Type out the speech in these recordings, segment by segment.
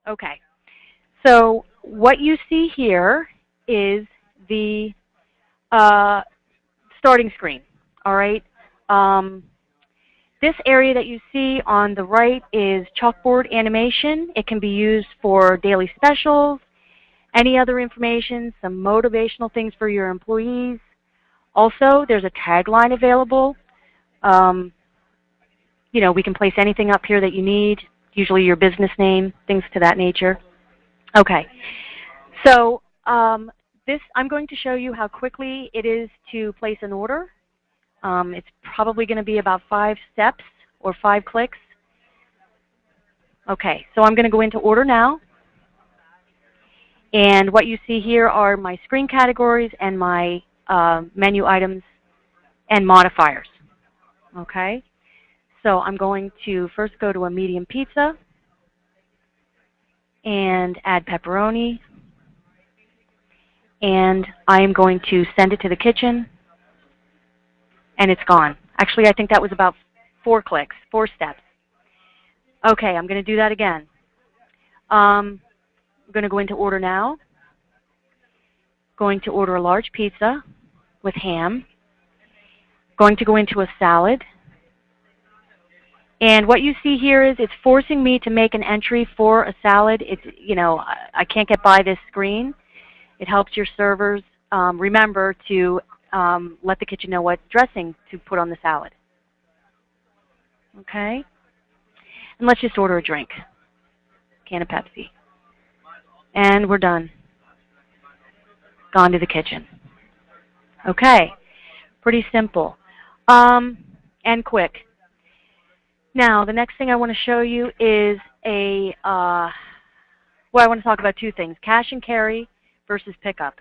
Okay. So what you see here is the starting screen. All right. This area that you see on the right is chalkboard animation. It can be used for daily specials, any other information, some motivational things for your employees. Also, there's a tagline available. You know, we can place anything up here that you need, usually your business name, things to that nature. Okay. So I'm going to show you how quickly it is to place an order. It's probably going to be about 5 steps or 5 clicks. Okay, so I'm going to go into Order Now. And what you see here are my screen categories and my menu items and modifiers. Okay, so I'm going to first go to a medium pizza and add pepperoni. And I am going to send it to the kitchen. And it's gone. Actually, I think that was about 4 clicks, 4 steps. Okay, I'm going to do that again. I'm going to go into Order Now. Going to order a large pizza with ham. Going to go into a salad. And what you see here is it's forcing me to make an entry for a salad. It's, you know, I can't get by this screen. It helps your servers remember to let the kitchen know what dressing to put on the salad. Okay? And let's just order a drink. Can of Pepsi. And we're done. Gone to the kitchen. Okay. Pretty simple. And quick. Now, the next thing I want to show you is well, I want to talk about 2 things. Cash and carry versus pickup.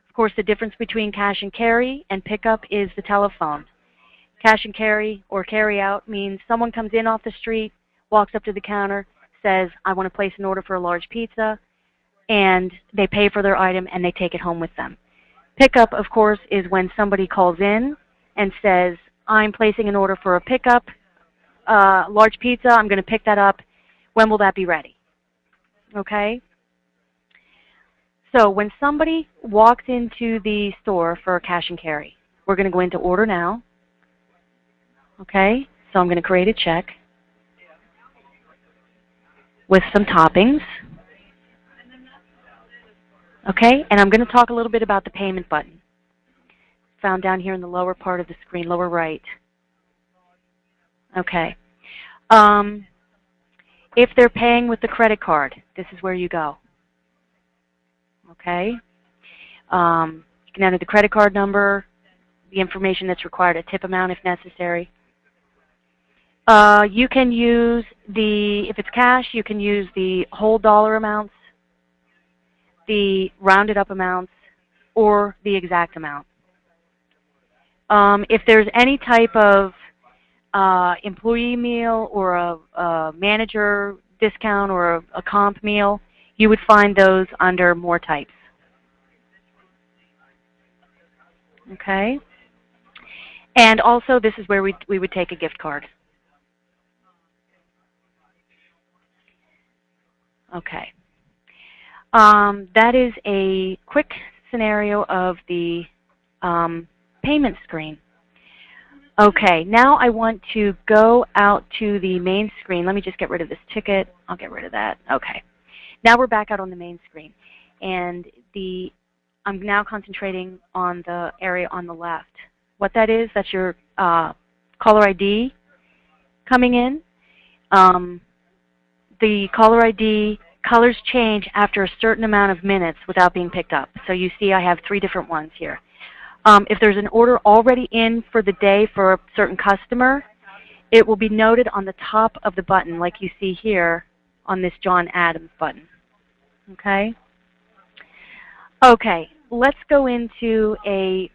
Of course, the difference between cash and carry and pickup is the telephone. Cash and carry or carry out means someone comes in off the street, walks up to the counter, says, I want to place an order for a large pizza, and they pay for their item and they take it home with them. Pickup, of course, is when somebody calls in and says, I'm placing an order for a pickup, large pizza, I'm going to pick that up. When will that be ready? Okay? So when somebody walks into the store for a cash and carry, we're going to go into Order Now. Okay? So I'm going to create a check with some toppings. Okay? And I'm going to talk a little bit about the payment button. Found down here in the lower part of the screen, lower right. Okay. If they're paying with the credit card, this is where you go. Okay? You can enter the credit card number, the information that's required, a tip amount if necessary. You can use if it's cash, you can use the whole dollar amounts, the rounded up amounts, or the exact amount. If there's any type of employee meal or a manager discount or a comp meal, you would find those under More Types. Okay? And also, this is where we would take a gift card. Okay. That is a quick scenario of the payment screen. Okay, now I want to go out to the main screen. Let me just get rid of this ticket. I'll get rid of that. Okay. Now we're back out on the main screen. And I'm now concentrating on the area on the left. What that is, that's your caller ID coming in. The caller ID colors change after a certain amount of minutes without being picked up. So you see I have 3 different ones here. If there's an order already in for the day for a certain customer, it will be noted on the top of the button like you see here on this John Adams button. Okay? Okay, let's go into a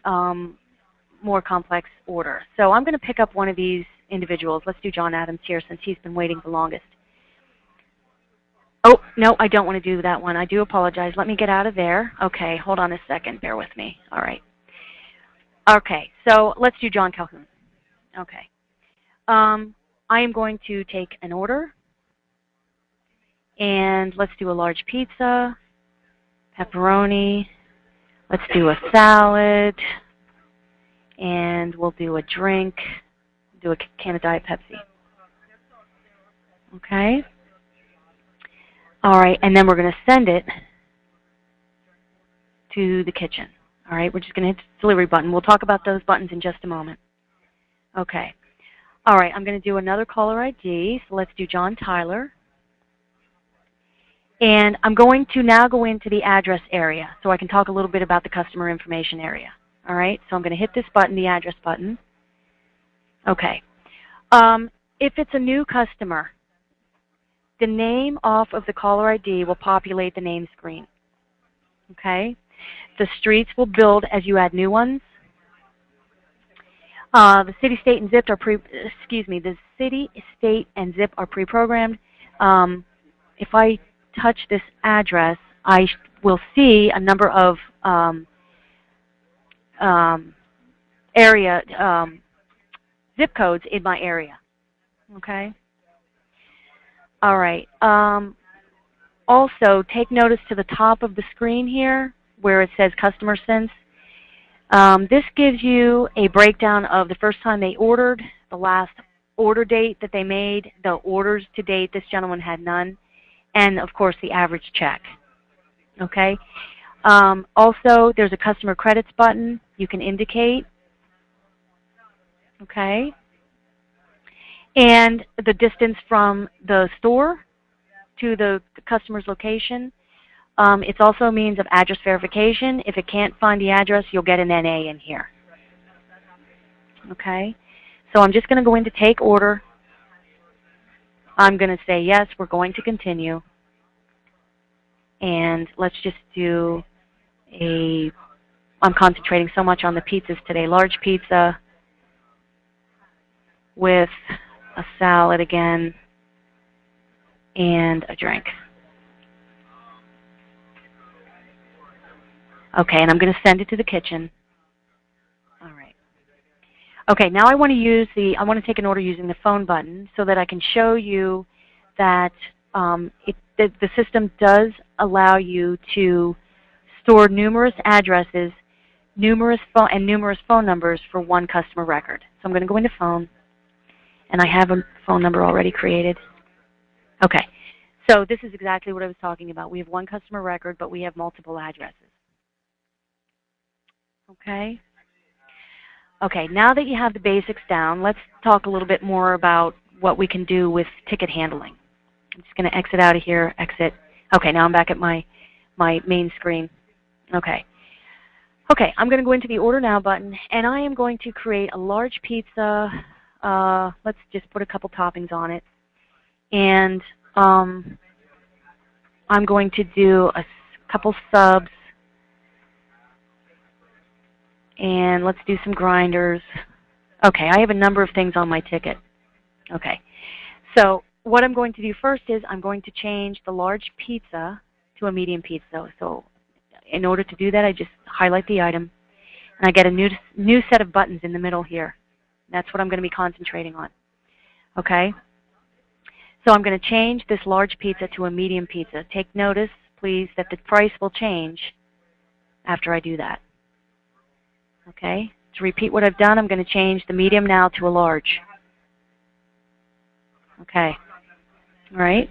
more complex order. So I'm going to pick up one of these individuals. Let's do John Adams here since he's been waiting the longest. Oh, no, I don't want to do that one. I do apologize. Let me get out of there. Okay, hold on a second. Bear with me. All right. Okay, so let's do John Calhoun. Okay. I am going to take an order. And let's do a large pizza, pepperoni. Let's do a salad. And we'll do a drink. Do a can of Diet Pepsi. Okay? All right, and then we're going to send it to the kitchen. All right, we're just going to hit the delivery button. We'll talk about those buttons in just a moment. Okay. All right, I'm going to do another caller ID. So let's do John Tyler. And I'm going to now go into the address area so I can talk a little bit about the customer information area. All right, so I'm going to hit this button, the address button. Okay. If it's a new customer, the name off of the caller ID will populate the name screen. Okay? The streets will build as you add new ones. The city, state, and zip are the city, state, and zip are pre-programmed. If I touch this address, I will see a number of zip codes in my area. Okay? All right. Also, take notice to the top of the screen here where it says Customer Since. This gives you a breakdown of the first time they ordered, the last order date that they made, the orders to date. This gentleman had none. And, of course, the average check. Okay? Also, there's a Customer Credits button you can indicate. Okay? And the distance from the store to the customer's location. It's also a means of address verification. If it can't find the address, you'll get an NA in here. Okay? So I'm just going to go into Take Order. I'm going to say, yes, we're going to continue. And let's just do I'm concentrating so much on the pizzas today. Large pizza with a salad again and a drink. Okay, and I'm going to send it to the kitchen. All right. Okay, now I want to take an order using the phone button so that I can show you that the system does allow you to store numerous addresses, numerous phone numbers for one customer record. So I'm going to go into phone, and I have a phone number already created. Okay, so this is exactly what I was talking about. We have one customer record, but we have multiple addresses. Okay? Okay, now that you have the basics down, let's talk a little bit more about what we can do with ticket handling. I'm just going to exit out of here, exit. Okay, now I'm back at my main screen. Okay. Okay, I'm going to go into the Order Now button, and I am going to create a large pizza. Let's just put a couple toppings on it. And I'm going to do a couple subs. And let's do some grinders. Okay, I have a number of things on my ticket. Okay, so what I'm going to do first is I'm going to change the large pizza to a medium pizza. So in order to do that, I just highlight the item, and I get a new set of buttons in the middle here. That's what I'm going to be concentrating on. Okay? So I'm going to change this large pizza to a medium pizza. Take notice, please, that the price will change after I do that. Okay? To repeat what I've done, I'm going to change the medium now to a large. Okay. All right.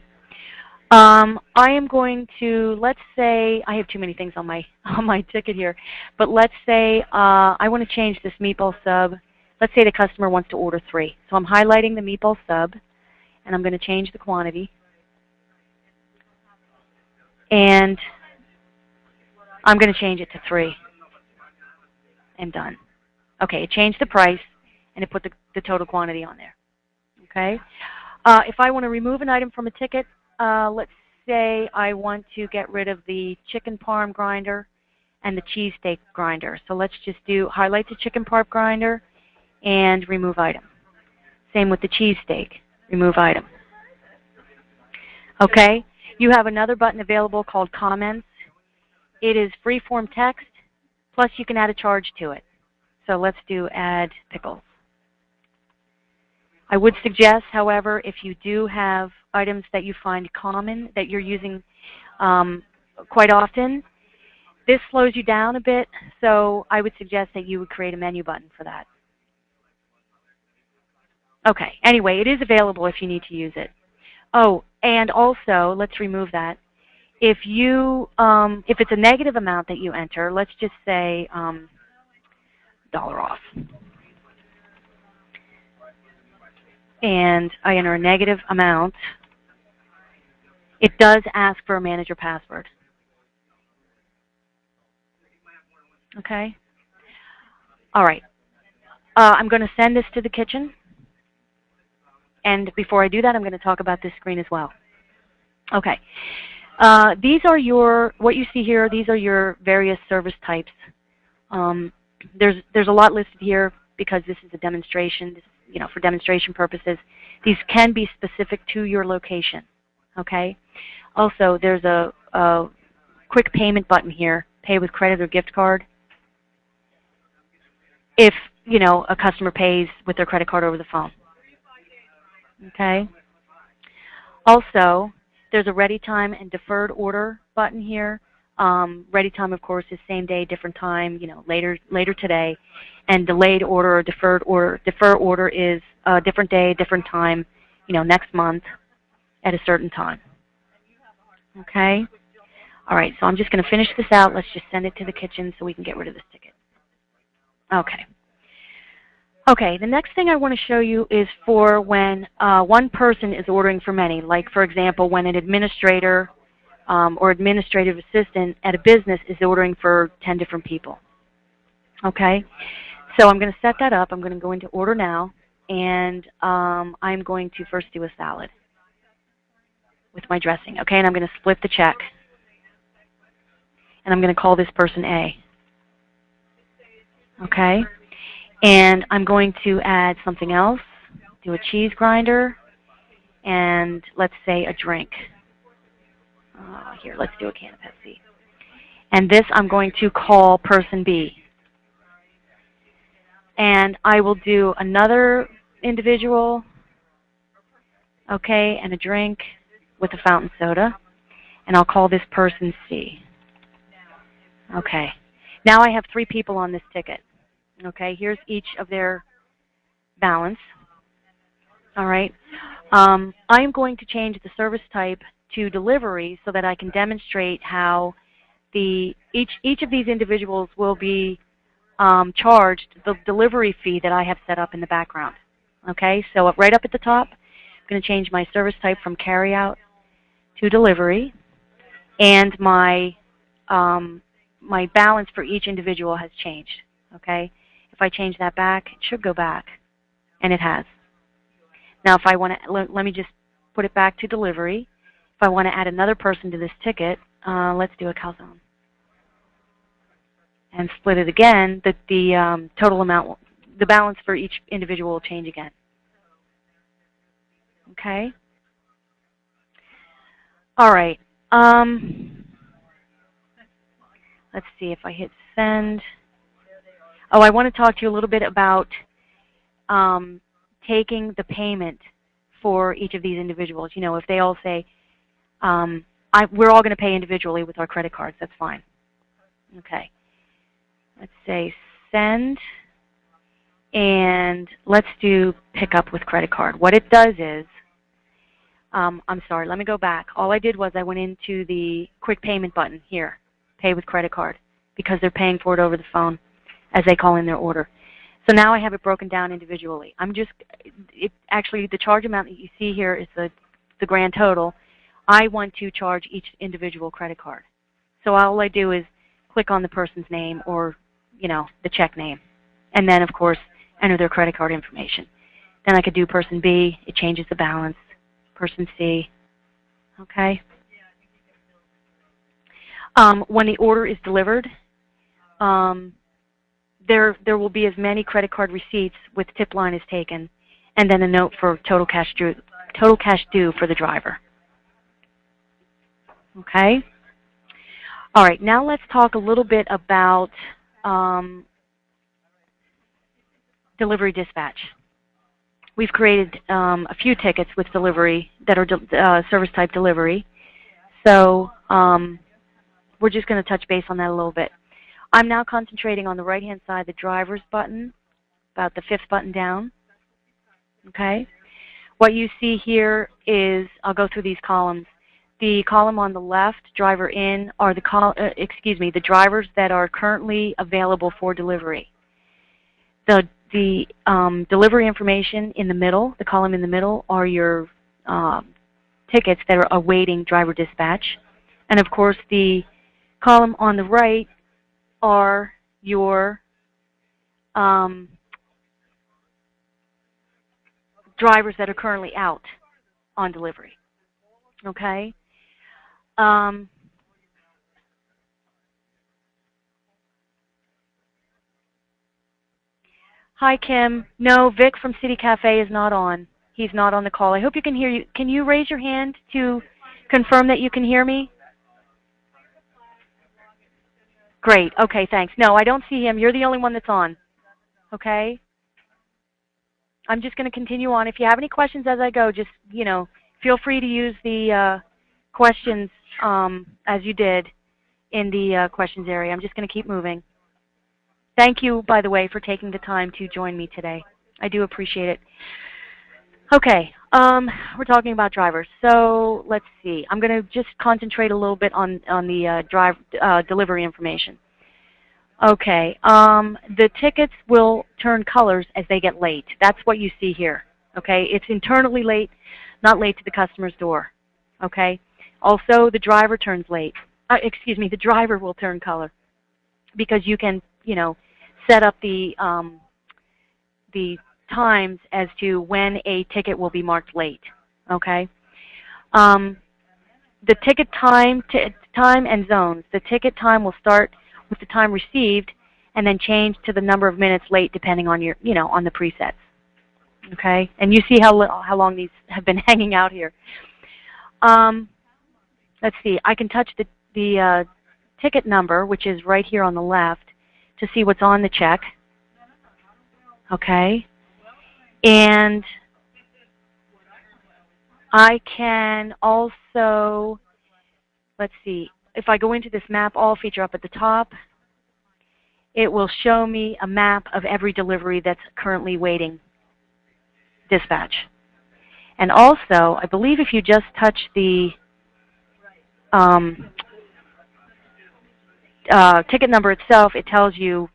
I am going to, let's say, I have too many things on my ticket here, but let's say I want to change this meatball sub. Let's say the customer wants to order 3. So I'm highlighting the meatball sub, and I'm going to change the quantity. And I'm going to change it to 3. And done. Okay, it changed the price, and it put the total quantity on there. Okay? If I want to remove an item from a ticket, let's say I want to get rid of the chicken parm grinder and the cheesesteak grinder. So let's just highlight the chicken parm grinder and remove item. Same with the cheesesteak, remove item. Okay? You have another button available called Comments. It is free-form text, plus you can add a charge to it. So let's do Add Pickles. I would suggest, however, if you do have items that you find common that you're using quite often, this slows you down a bit, so I would suggest that you would create a menu button for that. Okay, anyway, it is available if you need to use it. Oh, and also, let's remove that. If it's a negative amount that you enter, let's just say dollar off. And I enter a negative amount, it does ask for a manager password. Okay? All right. I'm going to send this to the kitchen. And before I do that, I'm going to talk about this screen as well. Okay. These are what you see here, these are your various service types. There's a lot listed here because this is a demonstration, for demonstration purposes. These can be specific to your location. Okay? Also, there's a quick payment button here, pay with credit or gift card. If, a customer pays with their credit card over the phone. Okay? Also, there's a ready time and deferred order button here. Ready time, of course, is same day, different time, later today. And delayed order or defer order is a different day, different time, next month at a certain time. Okay? All right, so I'm just going to finish this out. Let's just send it to the kitchen so we can get rid of this ticket. Okay. Okay, the next thing I want to show you is for when one person is ordering for many. Like, for example, when an administrator or administrative assistant at a business is ordering for 10 different people. Okay? So I'm going to set that up. I'm going to go into Order Now, and I'm going to first do a salad with my dressing. Okay, and I'm going to split the check. And I'm going to call this person A. Okay? And I'm going to add something else, do a cheese grinder, and let's say a drink. Here, let's do a can of Pepsi. And this I'm going to call person B. And I will do another individual, okay, and a drink with a fountain soda. And I'll call this person C. Okay. Now I have 3 people on this ticket. Okay, here's each of their balance. All right. I'm going to change the service type to delivery so that I can demonstrate how each of these individuals will be charged the delivery fee that I have set up in the background. Okay, so right up at the top, I'm going to change my service type from carryout to delivery, and my balance for each individual has changed. Okay. If I change that back, it should go back, and it has. Now, if I want to, let me just put it back to delivery. If I want to add another person to this ticket, let's do a calzone. And split it again, the total amount, the balance for each individual will change again. Okay? All right. Let's see if I hit send. Oh, I want to talk to you a little bit about taking the payment for each of these individuals. If they all say, we're all going to pay individually with our credit cards, that's fine. Okay. Let's say send, and let's do pick up with credit card. What it does is, I'm sorry, let me go back. All I did was I went into the quick payment button here, pay with credit card, because they're paying for it over the phone as they call in their order. So now I have it broken down individually. Actually, the charge amount that you see here is the grand total. I want to charge each individual credit card. So all I do is click on the person's name or, the check name. And then, of course, enter their credit card information. Then I could do person B. It changes the balance. Person C. Okay? When the order is delivered, there will be as many credit card receipts with tip line is taken, and then a note for total cash due for the driver. Okay? All right, now let's talk a little bit about delivery dispatch. we've created a few tickets with delivery that are service type delivery. So we're just going to touch base on that a little bit. I'm now concentrating on the right-hand side, the driver's button, about the 5th button down. Okay. What you see here is, I'll go through these columns. The column on the left, driver in, are the drivers that are currently available for delivery. The delivery information in the middle, the column in the middle, are your tickets that are awaiting driver dispatch. And of course, the column on the right are your drivers that are currently out on delivery. Okay? Hi, Kim. No, Vic from City Cafe is not on. He's not on the call. I hope you can hear you. Can you raise your hand to confirm that you can hear me? Great. Okay, thanks. No, I don't see him. You're the only one that's on. Okay? I'm just going to continue on. If you have any questions as I go, just, feel free to use the questions as you did in the questions area. I'm just going to keep moving. Thank you, by the way, for taking the time to join me today. I do appreciate it. Okay, we're talking about drivers. So let's see. I'm going to just concentrate a little bit on the delivery information. Okay, the tickets will turn colors as they get late. That's what you see here. Okay, it's internally late, not late to the customer's door. Okay, also the driver turns late. The driver will turn color because you can, set up the times as to when a ticket will be marked late. Okay, the ticket time and zones. The ticket time will start with the time received, and then change to the number of minutes late depending on your, on the presets. Okay, and you see how long these have been hanging out here. Let's see. I can touch the ticket number, which is right here on the left, to see what's on the check. Okay, and I can also, let's see. If I go into this Map All feature up at the top, it will show me a map of every delivery that's currently waiting dispatch. And also, I believe if you just touch the ticket number itself, it tells you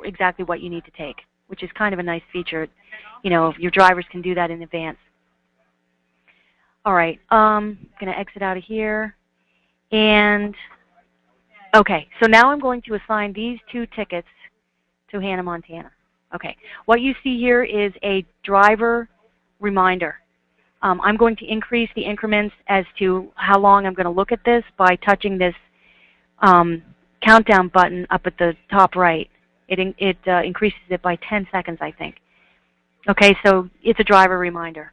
exactly what you need to take, which is kind of a nice feature. Your drivers can do that in advance. All right, I'm going to exit out of here. And, okay, so now I'm going to assign these 2 tickets to Hannah, Montana. Okay, what you see here is a driver reminder. I'm going to increase the increments as to how long I'm going to look at this by touching this countdown button up at the top right. It increases it by 10 seconds, I think. Okay, so it's a driver reminder.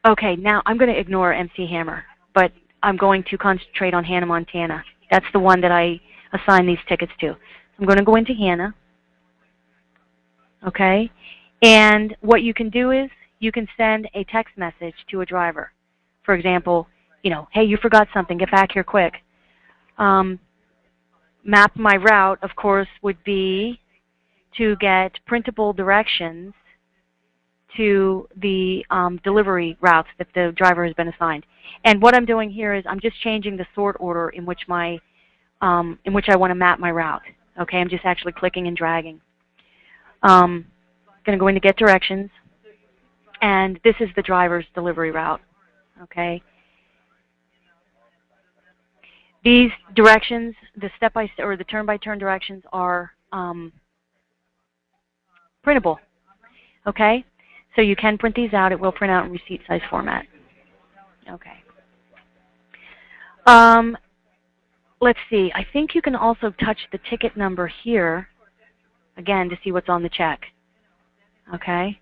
Okay, now I'm going to ignore MC Hammer, but I'm going to concentrate on Hannah, Montana. That's the one that I assign these tickets to. I'm going to go into Hannah. Okay, and what you can do is you can send a text message to a driver. For example, hey, you forgot something, get back here quick. Map my route, of course, would be to get printable directions to the delivery routes that the driver has been assigned. And what I'm doing here is I'm just changing the sort order in which I want to map my route. Okay, I'm just actually clicking and dragging. Going to go into Get Directions, and this is the driver's delivery route. Okay. These directions, the step-by-step or the turn-by-turn directions, are printable. Okay. So you can print these out. It will print out in receipt size format. Okay. Let's see. I think you can also touch the ticket number here, again, to see what's on the check. Okay.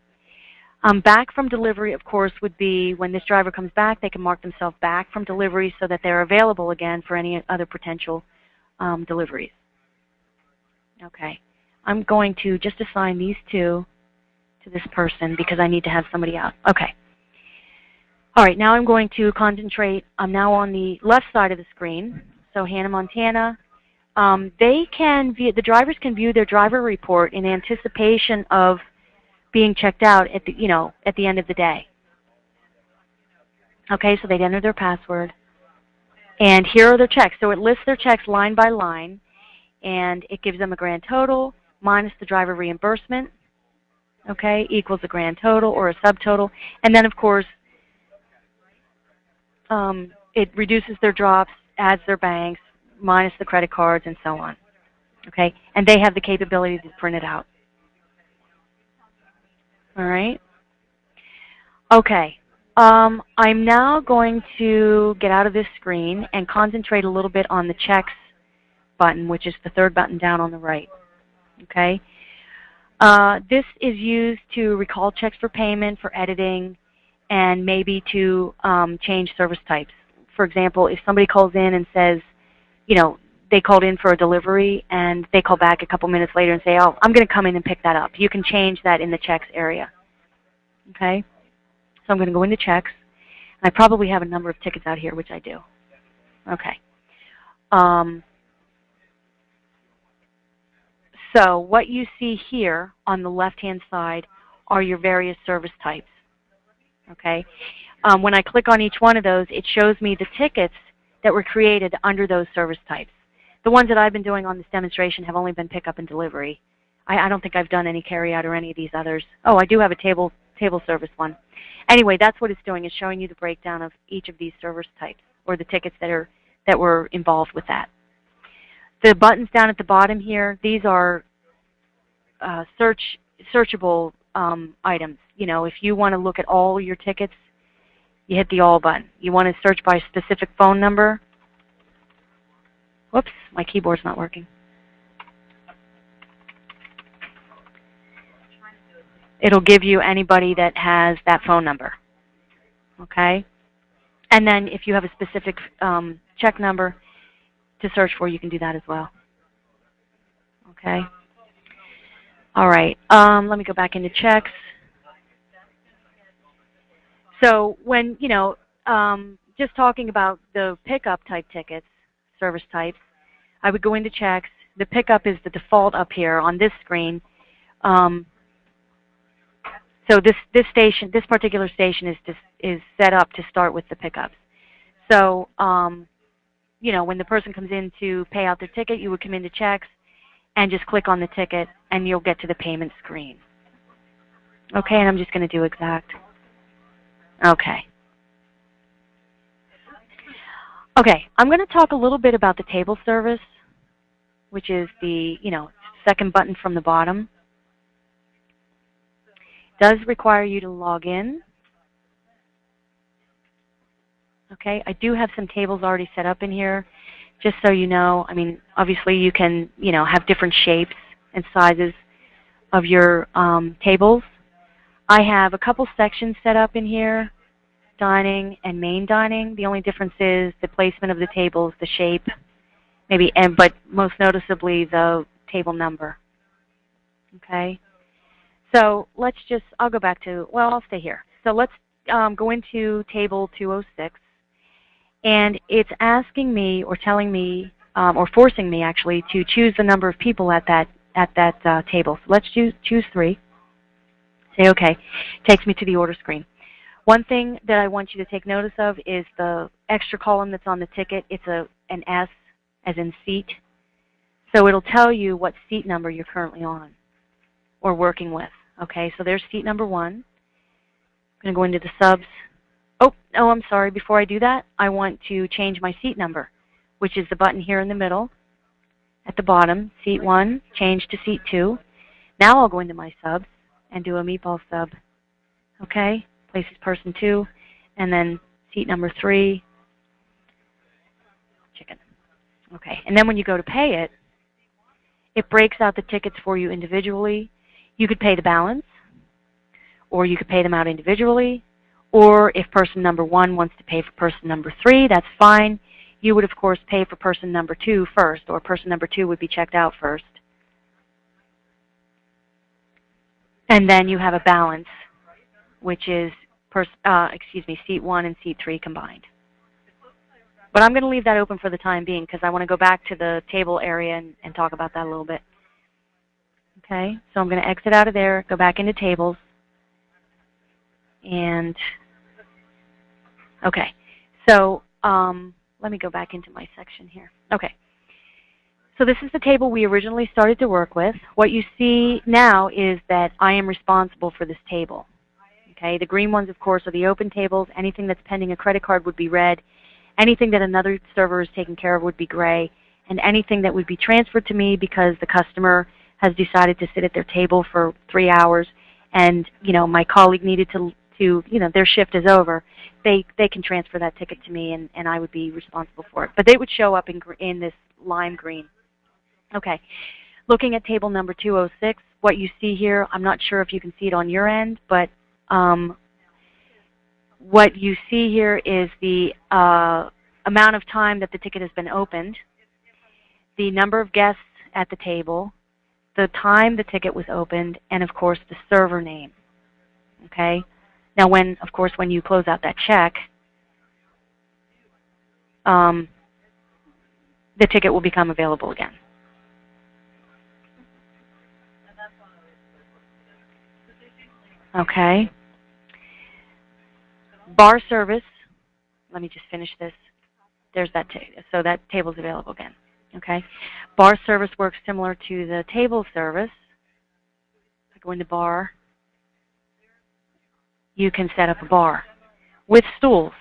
Back from delivery, of course, would be when this driver comes back, they can mark themselves back from delivery so that they're available again for any other potential deliveries. Okay. I'm going to just assign these two to this person because I need to have somebody out. Okay. All right, now I'm going to concentrate. I'm now on the left side of the screen. So Hannah, Montana. The drivers can view their driver report in anticipation of being checked out at the end of the day. Okay, so they'd enter their password. And here are their checks. So it lists their checks line by line, and it gives them a grand total minus the driver reimbursement, okay, equals a grand total or a subtotal. And then, of course, it reduces their drops, adds their banks, minus the credit cards, and so on. Okay, and they have the capability to print it out. All right. Okay. I'm now going to get out of this screen and concentrate a little bit on the checks button, which is the third button down on the right. Okay. This is used to recall checks for payment, for editing, and maybe to change service types. For example, if somebody calls in and says, they called in for a delivery and they call back a couple minutes later and say, oh, I'm going to come in and pick that up. You can change that in the checks area. Okay? So I'm going to go into checks. I probably have a number of tickets out here, which I do. Okay. So what you see here on the left-hand side are your various service types. Okay. When I click on each one of those, it shows me the tickets that were created under those service types. The ones that I've been doing on this demonstration have only been pickup and delivery. I don't think I've done any carryout or any of these others. Oh, I do have a table service one. Anyway, that's what it's doing. It's showing you the breakdown of each of these service types, or the tickets that were involved with that. The buttons down at the bottom here, these are searchable items. If you want to look at all your tickets, you hit the All button. You want to search by specific phone number. Whoops, my keyboard's not working. It'll give you anybody that has that phone number. Okay? And then if you have a specific check number to search for, you can do that as well. Okay? All right. Let me go back into checks. So when, just talking about the pickup type tickets, service types, I would go into checks. The pickup is the default up here on this screen. So this particular station is set up to start with the pickups. So, when the person comes in to pay out their ticket, you would come into checks and just click on the ticket, and you'll get to the payment screen. Okay, and I'm just going to do exact. Okay. Okay, I'm going to talk a little bit about the table service, which is the, second button from the bottom. It does require you to log in. Okay, I do have some tables already set up in here, just so you know. I mean, obviously you can, have different shapes and sizes of your tables. I have a couple sections set up in here, dining and main dining. The only difference is the placement of the tables, the shape, maybe, but most noticeably the table number. Okay? So let's I'll go back to, I'll stay here. So let's go into table 206. And it's asking me, or telling me, or forcing me actually, to choose the number of people at that table. So let's choose 3. Say OK. Takes me to the order screen. One thing that I want you to take notice of is the extra column that's on the ticket. It's an S, as in seat. So it'll tell you what seat number you're currently on or working with. Okay, so there's seat number 1. I'm going to go into the subs. Oh, I'm sorry. Before I do that, I want to change my seat number, which is the button here in the middle at the bottom. Seat 1, change to seat 2. Now I'll go into my subs and do a meatball sub. Okay, places person 2, and then seat number 3, chicken. Okay, and then when you go to pay it, it breaks out the tickets for you individually. You could pay the balance, or you could pay them out individually, or if person number 1 wants to pay for person number 3, that's fine. you would, of course, pay for person number 2 first, or person number 2 would be checked out first. And then you have a balance, which is, seat 1 and seat 3 combined. But I'm going to leave that open for the time being because I want to go back to the table area and talk about that a little bit. Okay, so I'm going to exit out of there, go back into tables, and okay, so let me go back into my section here. Okay, so this is the table we originally started to work with. What you see now is that I am responsible for this table. Okay, the green ones, of course, are the open tables. Anything that's pending a credit card would be red. Anything that another server is taking care of would be gray. And anything that would be transferred to me because the customer has decided to sit at their table for 3 hours and, you know, my colleague needed to you know, their shift is over, they can transfer that ticket to me and I would be responsible for it. But they would show up in this lime green. Okay, looking at table number 206, what you see here, I'm not sure if you can see it on your end, but what you see here is the amount of time that the ticket has been opened, the number of guests at the table, the time the ticket was opened, and of course the server name. Okay? Now of course when you close out that check, the ticket will become available again. Okay. Bar service, let me just finish this. There's that so that table's available again. Okay. Bar service works similar to the table service. If I go into bar, you can set up a bar with stools.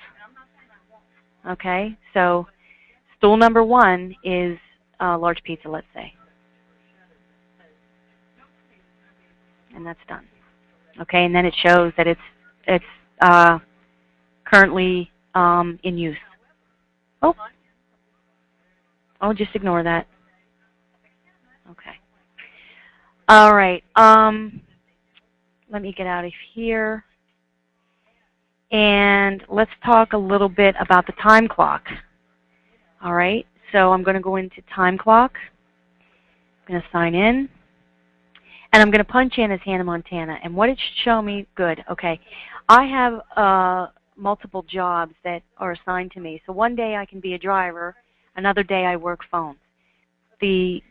Okay, so stool number 1 is a large pizza, let's say. And that's done. Okay, and then it shows that it's currently in use. Oh, just ignore that. Okay. All right. Let me get out of here. And let's talk a little bit about the time clock. All right. So I'm going to go into time clock. I'm going to sign in. And I'm going to punch in as Hannah Montana. And what it should show me, good, okay. I have multiple jobs that are assigned to me. So one day I can be a driver. Another day I work phones. The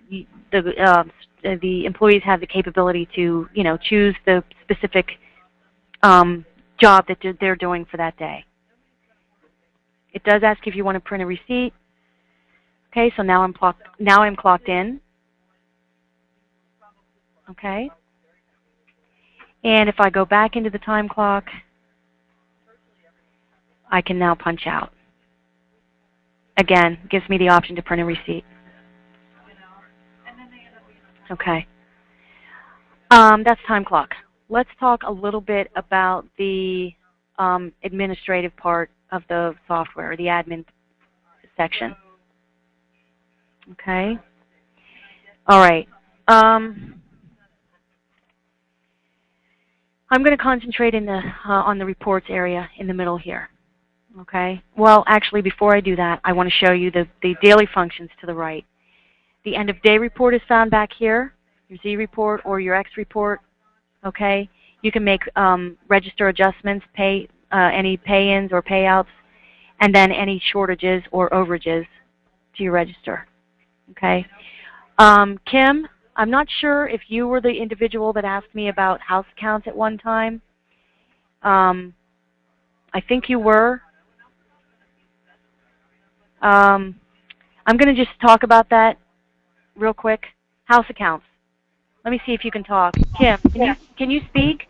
employees have the capability to, you know, choose the specific job that they're doing for that day. It does ask if you want to print a receipt. Okay, so now I'm clocked in. Okay. And if I go back into the time clock, I can now punch out. Again, gives me the option to print a receipt. Okay. That's time clock. Let's talk a little bit about the administrative part of the software, the admin section. Okay. All right. I'm going to concentrate on the reports area in the middle here. Okay. Well, actually, before I do that, I want to show you the daily functions to the right. The end of day report is found back here, your Z report or your X report. Okay. You can make register adjustments, pay any pay-ins or payouts, and then any shortages or overages to your register. Okay. Kim, I'm not sure if you were the individual that asked me about house accounts at one time. I think you were. I'm going to just talk about that real quick. House accounts. Let me see if you can talk. Kim, can you speak?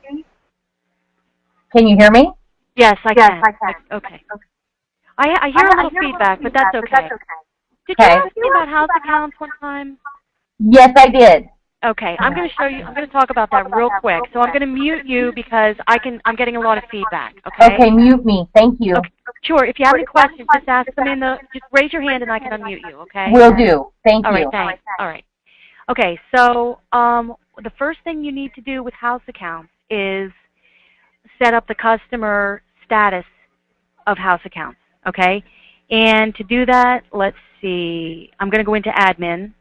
Can you hear me? Yes, I can. Okay. I hear a little feedback, but that's okay. Did you ask me about house accounts one time? Yes, I did. Okay, I'm going to show you. I'm going to talk about that real quick. So I'm going to mute you because I'm getting a lot of feedback. Okay. Okay, mute me. Thank you. Okay, sure. If you have any questions, just ask them just raise your hand and I can unmute you. Okay. Will do. Thank you. All right. Thanks. All right. Okay. So the first thing you need to do with house accounts is set up the customer status of house accounts. Okay. And to do that, let's see. I'm going to go into admin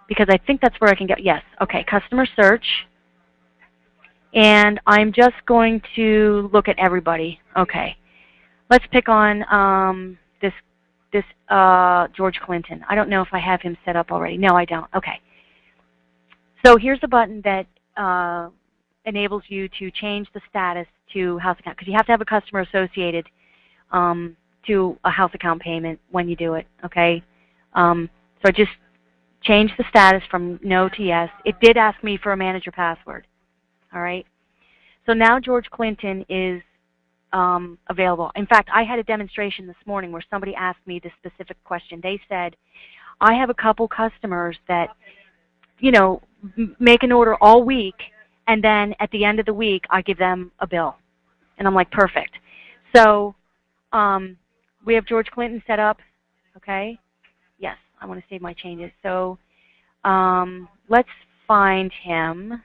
because I think that's where I can get, yes, okay, customer search. And I'm just going to look at everybody. Okay. Let's pick on this George Clinton. I don't know if I have him set up already. No, I don't. Okay. So here's the button that enables you to change the status to house account, because you have to have a customer associated to a house account payment when you do it. Okay. So I just changed the status from no to yes. It did ask me for a manager password. All right. So now George Clinton is available. In fact, I had a demonstration this morning where somebody asked me this specific question. They said, I have a couple customers that, you know, make an order all week, and then at the end of the week, I give them a bill. And I'm like, perfect. So we have George Clinton set up. Okay. Yes, I want to save my changes. So let's find him.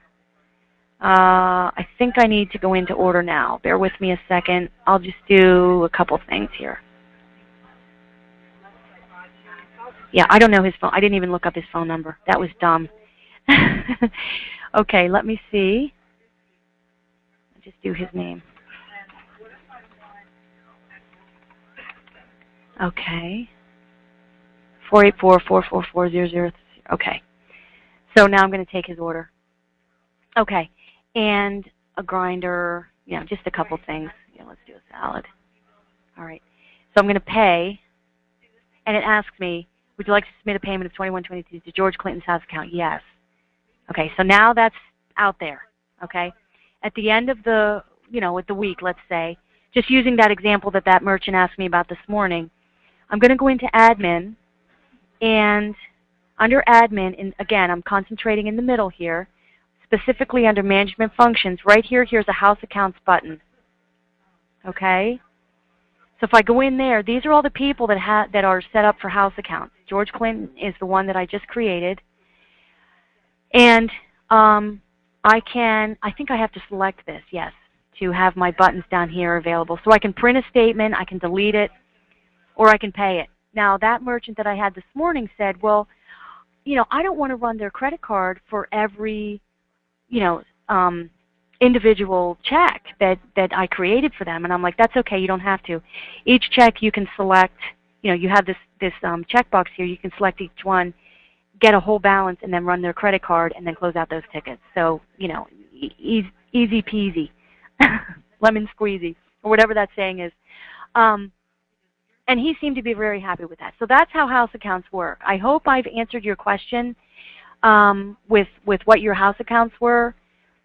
I think I need to go into order now. Bear with me a second. I'll just do a couple things here. Yeah, I don't know his phone. I didn't even look up his phone number. That was dumb. Okay, let me see. I'll just do his name. Okay. 484-444-00. Okay. So now I'm going to take his order. Okay. And a grinder, you know, just a couple things. Yeah, let's do a salad. All right. So I'm going to pay, and it asks me, would you like to submit a payment of $21.22 to George Clinton's house account? Yes. Okay, so now that's out there. Okay. At the end of the, you know, with the week, let's say, just using that example that that merchant asked me about this morning, I'm going to go into admin, and under admin, and again, I'm concentrating in the middle here, specifically under management functions, right here, here's a house accounts button. Okay? So if I go in there, these are all the people that that are set up for house accounts. George Clinton is the one that I just created. And I think I have to select this, yes, to have my buttons down here available. So I can print a statement, I can delete it, or I can pay it. Now that merchant that I had this morning said, well, you know, I don't want to run their credit card for every, you know, individual check that I created for them. And I'm like, that's okay, you don't have to. Each check you can select, you know, you have this checkbox here, you can select each one, get a whole balance, and then run their credit card, and then close out those tickets. So, you know, easy peasy, lemon squeezy, or whatever that saying is. And he seemed to be very happy with that. So that's how house accounts work. I hope I've answered your question with what your house accounts were.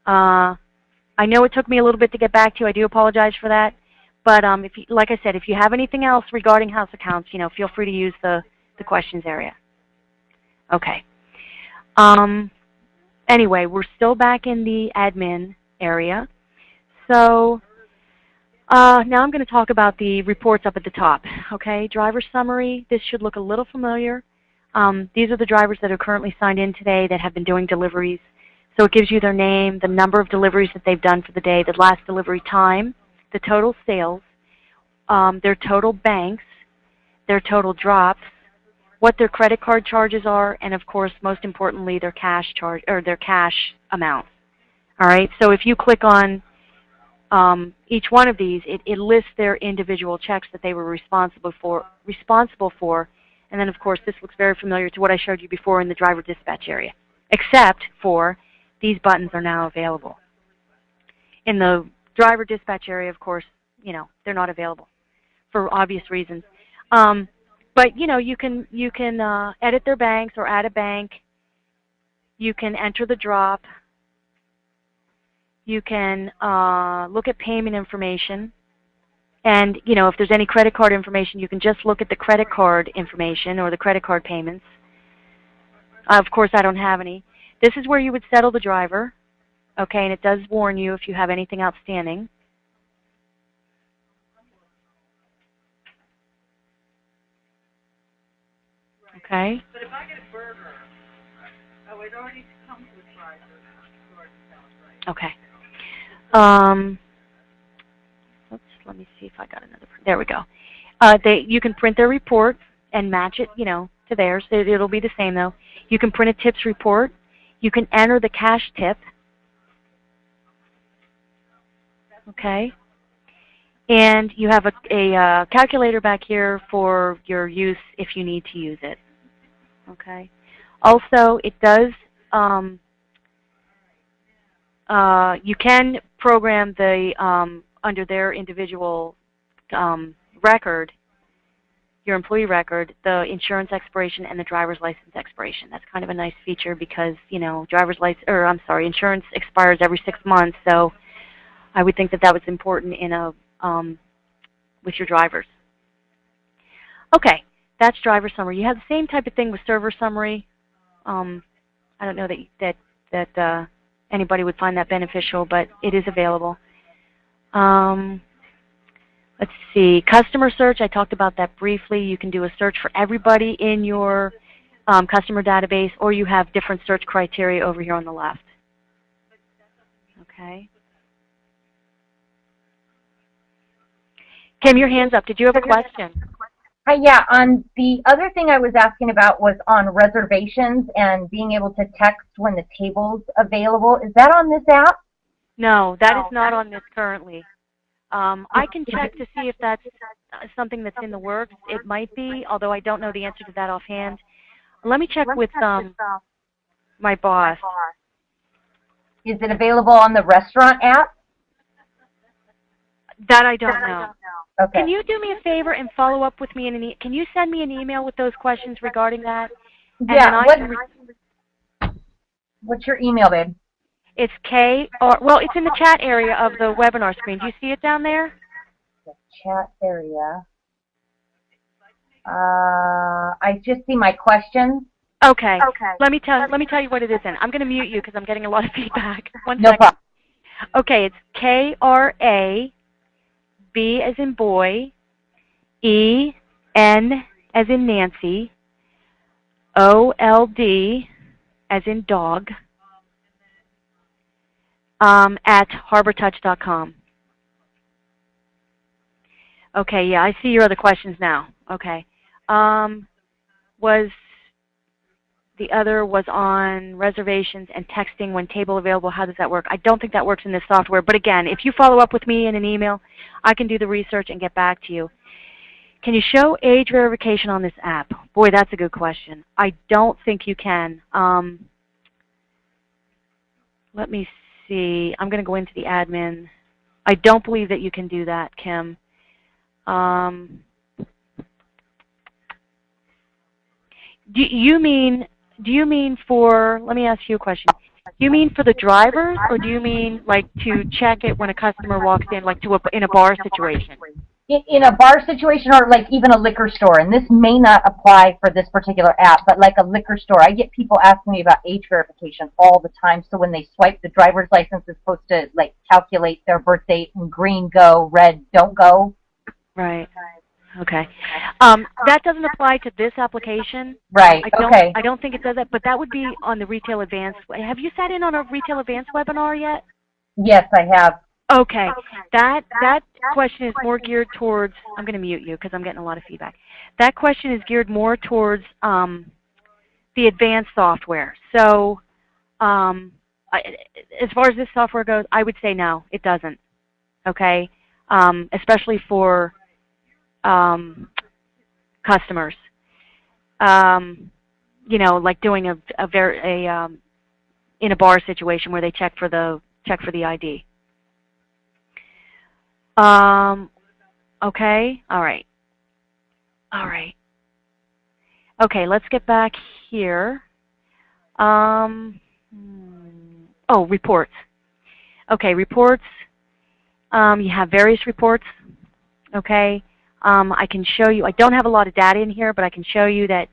I know it took me a little bit to get back to you. I do apologize for that. But if you, like I said, if you have anything else regarding house accounts, you know, feel free to use the questions area. Okay. Anyway, we're still back in the admin area. So now I'm going to talk about the reports up at the top. Okay, driver summary. This should look a little familiar. These are the drivers that are currently signed in today that have been doing deliveries. So it gives you their name, the number of deliveries that they've done for the day, the last delivery time, the total sales, their total banks, their total drops, what their credit card charges are, and of course, most importantly, their cash charge or their cash amounts. All right. So if you click on each one of these, it lists their individual checks that they were responsible for, and then of course, this looks very familiar to what I showed you before in the driver dispatch area, except for these buttons are now available. In the driver dispatch area, of course, you know, they're not available for obvious reasons. But you know, you can edit their banks or add a bank. You can enter the drop. You can look at payment information. And you know, if there's any credit card information, you can just look at the credit card information or the credit card payments. Of course, I don't have any. This is where you would settle the driver. Okay, and it does warn you if you have anything outstanding. Okay. But if I get a burger, oh, it already comes with fries. Okay. Oops, let me see if I got another. There we go. You can print their report and match it, you know, to theirs. It'll be the same though. You can print a tips report. You can enter the cash tip. Okay. And you have a calculator back here for your use if you need to use it. Okay. Also, it does. You can program the under their individual record, your employee record, the insurance expiration and the driver's license expiration. That's kind of a nice feature because, you know, insurance expires every 6 months, so I would think that that was important in a with your drivers. Okay, that's driver summary. You have the same type of thing with server summary. I don't know that anybody would find that beneficial, but it is available. Let's see, customer search, I talked about that briefly. You can do a search for everybody in your customer database, or you have different search criteria over here on the left. Okay. Kim, your hand's up. Did you have a question? Hi, yeah, the other thing I was asking about was on reservations and being able to text when the table's available. Is that on this app? No, that is not on this currently. I can check to see if that's something that's in the works. It might be, although I don't know the answer to that offhand. Let me check with my boss. Is it available on the restaurant app? That I don't know. Okay. Can you do me a favor and follow up with me can you send me an email with those questions regarding that? Yeah. What's your email, babe? It's well, it's in the chat area of the webinar screen. Do you see it down there? The chat area. I just see my questions. Okay. Let me tell you what it is then. I'm going to mute you because I'm getting a lot of feedback. One no second. problem. Okay, it's KRA, B as in boy, EN as in Nancy, OLD as in dog, at harbortouch.com. Okay, yeah, I see your other questions now. Okay. The other was on reservations and texting when table available. How does that work? I don't think that works in this software. But again, if you follow up with me in an email, I can do the research and get back to you. Can you show age verification on this app? Boy, that's a good question. I don't think you can. Let me see. I'm going to go into the admin. I don't believe that you can do that, Kim. Do you mean for, let me ask you a question. Do you mean for the drivers, or do you mean like to check it when a customer walks in, like in a bar situation? In a bar situation, or like even a liquor store, and this may not apply for this particular app, but like a liquor store, I get people asking me about age verification all the time. So when they swipe, the driver's license is supposed to like calculate their birth date, and green go, red don't go. Right. Okay. That doesn't apply to this application. Right. I don't think it does that, but that would be on the Retail Advanced. Have you sat in on a Retail Advanced webinar yet? Yes, I have. Okay. That question is more geared towards, I'm going to mute you because I'm getting a lot of feedback. That question is geared more towards the advanced software. So as far as this software goes, I would say no, it doesn't. Okay? Especially for customers. You know, like doing in a bar situation where they check for the ID. Okay, all right. Okay, let's get back here. Oh, reports. Okay, reports. You have various reports. Okay, I can show you. I don't have a lot of data in here, but I can show you that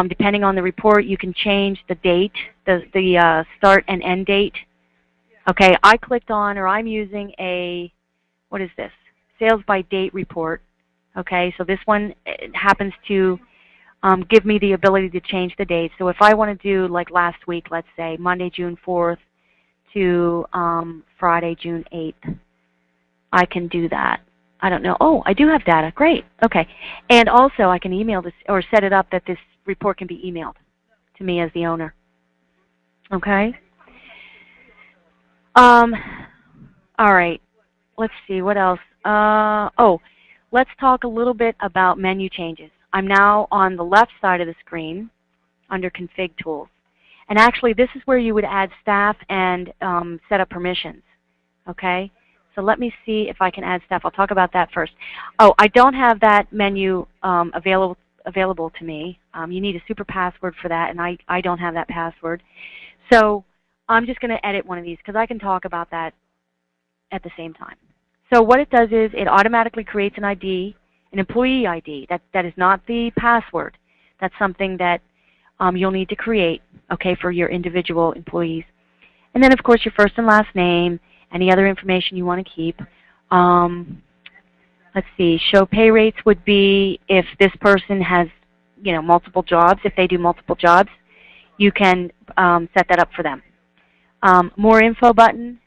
depending on the report, you can change the date, the start and end date. Okay, I clicked on, or I'm using a, what is this? Sales by date report. Okay, so this one happens to give me the ability to change the date. So if I want to do like last week, let's say Monday, June 4th to Friday, June 8th, I can do that. I don't know. Oh, I do have data. Great. Okay. And also I can email this or set it up that this report can be emailed to me as the owner. Okay? All right. Let's see. What else? Let's talk a little bit about menu changes. I'm now on the left side of the screen under Config Tools. And actually, this is where you would add staff and set up permissions. Okay? So let me see if I can add staff. I'll talk about that first. Oh, I don't have that menu available to me. You need a super password for that, and I don't have that password. So I'm just going to edit one of these because I can talk about that at the same time. So what it does is it automatically creates an ID, an employee ID. That is not the password. That's something that you'll need to create, okay, for your individual employees. And then, of course, your first and last name, any other information you want to keep. Let's see, show pay rates would be if this person has, multiple jobs. If they do multiple jobs, you can set that up for them. More info button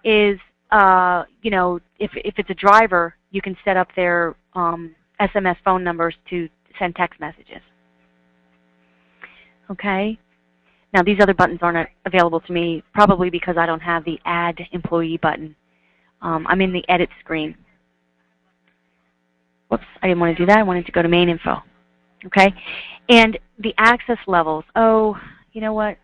is, if it's a driver, you can set up their SMS phone numbers to send text messages. Okay? Now, these other buttons aren't available to me, probably because I don't have the Add Employee button. I'm in the Edit screen. Whoops, I didn't want to do that. I wanted to go to Main Info. Okay? And the access levels. Oh, you know what?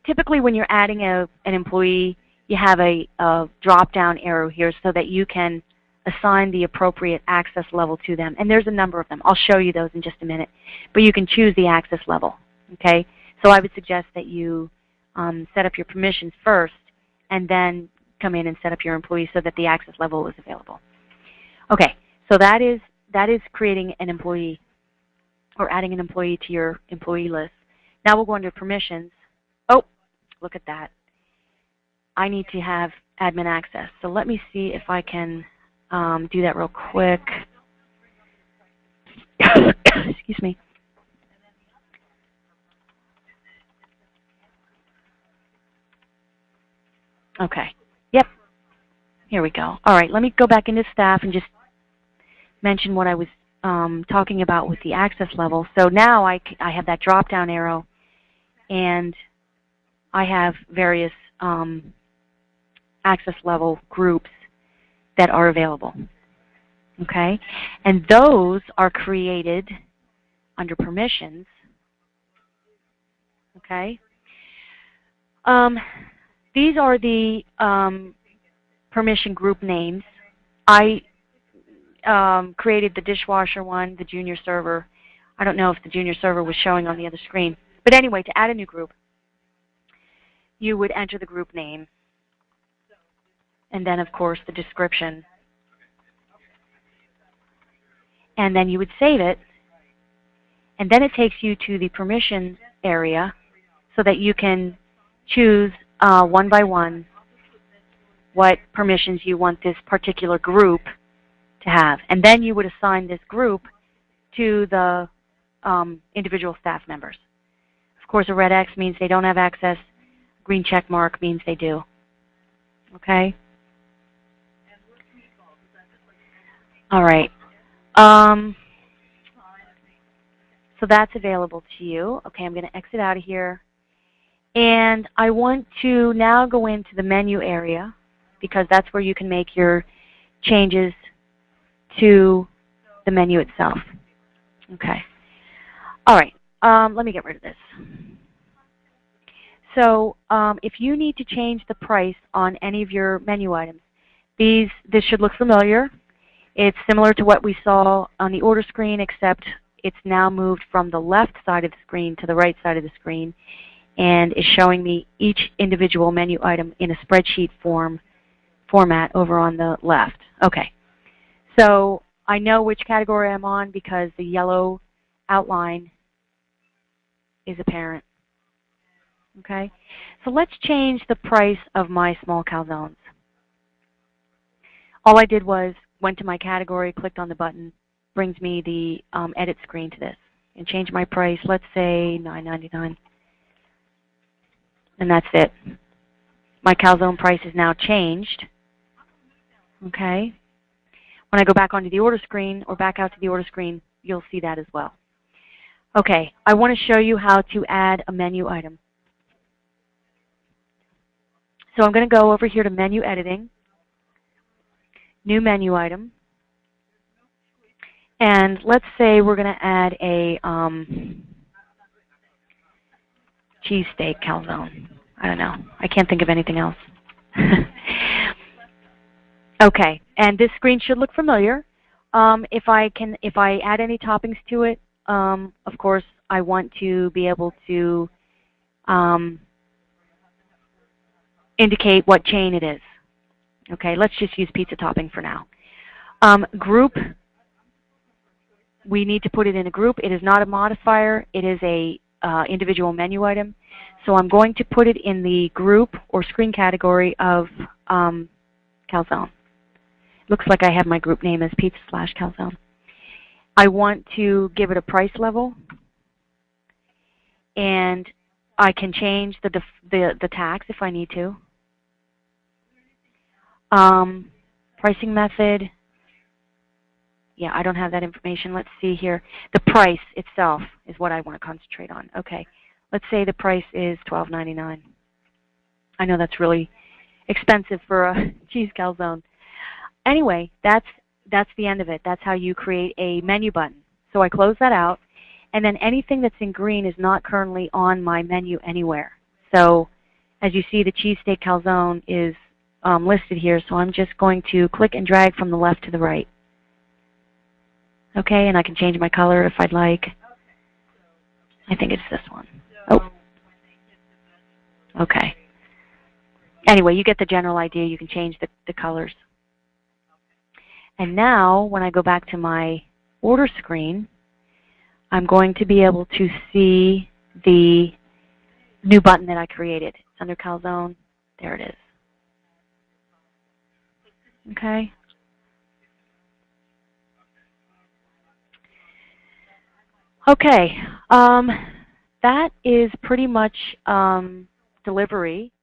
Typically, when you're adding an employee, you have a drop-down arrow here so that you can assign the appropriate access level to them. And there's a number of them. I'll show you those in just a minute. But you can choose the access level. Okay? So I would suggest that you set up your permissions first and then come in and set up your employee so that the access level is available. Okay, so that is creating an employee or adding an employee to your employee list. Now we'll go under permissions. Oh, look at that. I need to have admin access. So let me see if I can do that real quick. Excuse me. Okay. Yep. Here we go. All right, let me go back into staff and just mention what I was talking about with the access level. So now I have that drop-down arrow, and I have various access level groups that are available. Okay? And those are created under permissions. Okay? These are the permission group names. I created the dishwasher one, the junior server. I don't know if the junior server was showing on the other screen. But anyway, to add a new group, you would enter the group name. And then, of course, the description. And then you would save it. And then it takes you to the permission area so that you can choose one by one what permissions you want this particular group to have. And then you would assign this group to the individual staff members. Of course, a red X means they don't have access. A green check mark means they do. Okay? All right. So that's available to you. Okay, I'm going to exit out of here. And I want to now go into the menu area because that's where you can make your changes to the menu itself. Okay. All right. Let me get rid of this. So if you need to change the price on any of your menu items, this should look familiar. It's similar to what we saw on the order screen, except it's now moved from the left side of the screen to the right side of the screen and is showing me each individual menu item in a spreadsheet format over on the left. Okay. So I know which category I'm on because the yellow outline is apparent. Okay? So let's change the price of my small calzones. All I did was went to my category, clicked on the button, brings me the edit screen to this, and change my price. Let's say $9.99. And that's it. My calzone price is now changed. Okay? When I go back onto the order screen or back out to the order screen, you'll see that as well. Okay, I want to show you how to add a menu item. So I'm going to go over here to Menu Editing, New Menu Item, and let's say we're going to add a cheesesteak calzone. I don't know. I can't think of anything else. Okay, and this screen should look familiar. If I add any toppings to it, of course, I want to be able to indicate what chain it is. Okay, let's just use pizza topping for now. Group, we need to put it in a group. It is not a modifier. It is a individual menu item. So I'm going to put it in the group or screen category of calzone. Looks like I have my group name as pizza/calzone. I want to give it a price level, and I can change the tax if I need to. Pricing method. Yeah, I don't have that information. Let's see here. The price itself is what I want to concentrate on. Okay, let's say the price is $12.99. I know that's really expensive for a cheese calzone. Anyway, that's the end of it. That's how you create a menu button. So I close that out, and then anything that's in green is not currently on my menu anywhere. So as you see, the cheesesteak calzone is listed here, so I'm just going to click and drag from the left to the right. Okay, and I can change my color if I'd like. I think it's this one. Oh. Okay. Anyway, you get the general idea. You can change the colors. And now, when I go back to my order screen, I'm going to be able to see the new button that I created. It's under calzone. There it is. Okay. Okay. That is pretty much delivery.